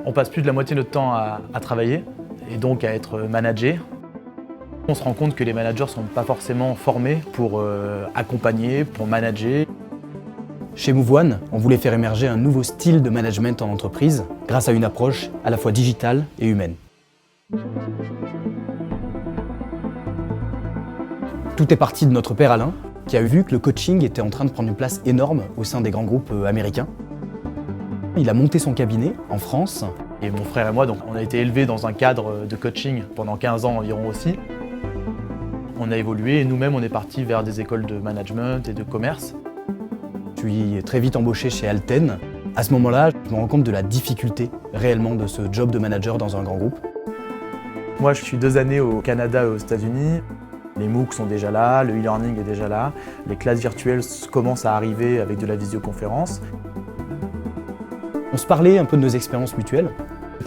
On passe plus de la moitié de notre temps à travailler et donc à être managé. On se rend compte que les managers ne sont pas forcément formés pour accompagner, pour manager. Chez MoveOne, on voulait faire émerger un nouveau style de management en entreprise grâce à une approche à la fois digitale et humaine. Tout est parti de notre père Alain, qui a vu que le coaching était en train de prendre une place énorme au sein des grands groupes américains. Il a monté son cabinet en France. Et mon frère et moi, donc, on a été élevés dans un cadre de coaching pendant 15 ans environ aussi. On a évolué et nous-mêmes, on est partis vers des écoles de management et de commerce. Je suis très vite embauché chez Alten. À ce moment-là, je me rends compte de la difficulté réellement de ce job de manager dans un grand groupe. Moi, je suis 2 années au Canada et aux États-Unis. Les MOOC sont déjà là, le e-learning est déjà là, les classes virtuelles commencent à arriver avec de la visioconférence. On se parlait un peu de nos expériences mutuelles.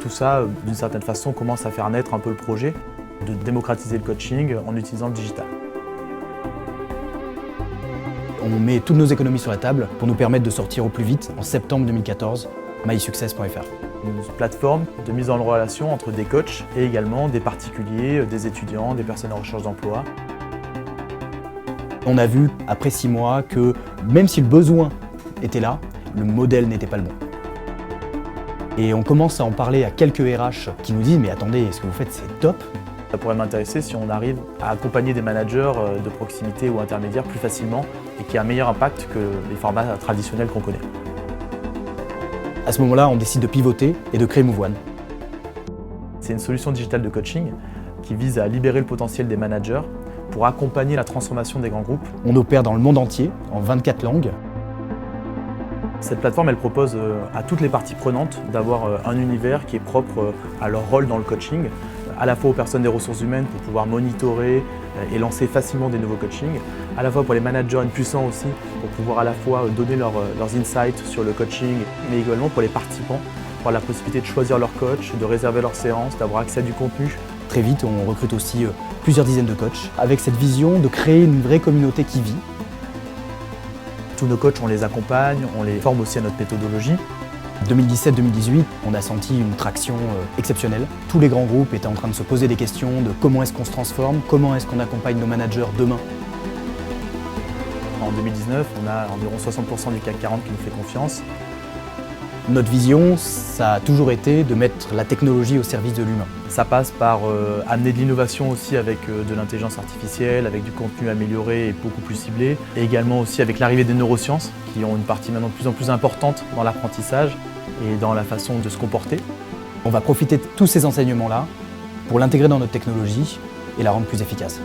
Tout ça, d'une certaine façon, commence à faire naître un peu le projet de démocratiser le coaching en utilisant le digital. On met toutes nos économies sur la table pour nous permettre de sortir au plus vite, en septembre 2014, mysuccess.fr. Une plateforme de mise en relation entre des coachs et également des particuliers, des étudiants, des personnes en recherche d'emploi. On a vu, après 6 mois, que même si le besoin était là, le modèle n'était pas le bon. Et on commence à en parler à quelques RH qui nous disent « Mais attendez, ce que vous faites, c'est top !» Ça pourrait m'intéresser si on arrive à accompagner des managers de proximité ou intermédiaires plus facilement et qui a un meilleur impact que les formats traditionnels qu'on connaît. À ce moment-là, on décide de pivoter et de créer MoveOne. C'est une solution digitale de coaching qui vise à libérer le potentiel des managers pour accompagner la transformation des grands groupes. On opère dans le monde entier, en 24 langues. Cette plateforme, elle propose à toutes les parties prenantes d'avoir un univers qui est propre à leur rôle dans le coaching, à la fois aux personnes des ressources humaines pour pouvoir monitorer et lancer facilement des nouveaux coachings, à la fois pour les managers puissants aussi pour pouvoir à la fois donner leurs insights sur le coaching, mais également pour les participants, pour avoir la possibilité de choisir leur coach, de réserver leurs séances, d'avoir accès à du contenu. Très vite, on recrute aussi plusieurs dizaines de coachs, avec cette vision de créer une vraie communauté qui vit. Tous nos coachs, on les accompagne, on les forme aussi à notre méthodologie. 2017-2018, on a senti une traction exceptionnelle. Tous les grands groupes étaient en train de se poser des questions de comment est-ce qu'on se transforme, comment est-ce qu'on accompagne nos managers demain. En 2019, on a environ 60% du CAC 40 qui nous fait confiance. Notre vision, ça a toujours été de mettre la technologie au service de l'humain. Ça passe par amener de l'innovation aussi avec de l'intelligence artificielle, avec du contenu amélioré et beaucoup plus ciblé. Et également aussi avec l'arrivée des neurosciences qui ont une partie maintenant de plus en plus importante dans l'apprentissage et dans la façon de se comporter. On va profiter de tous ces enseignements-là pour l'intégrer dans notre technologie et la rendre plus efficace.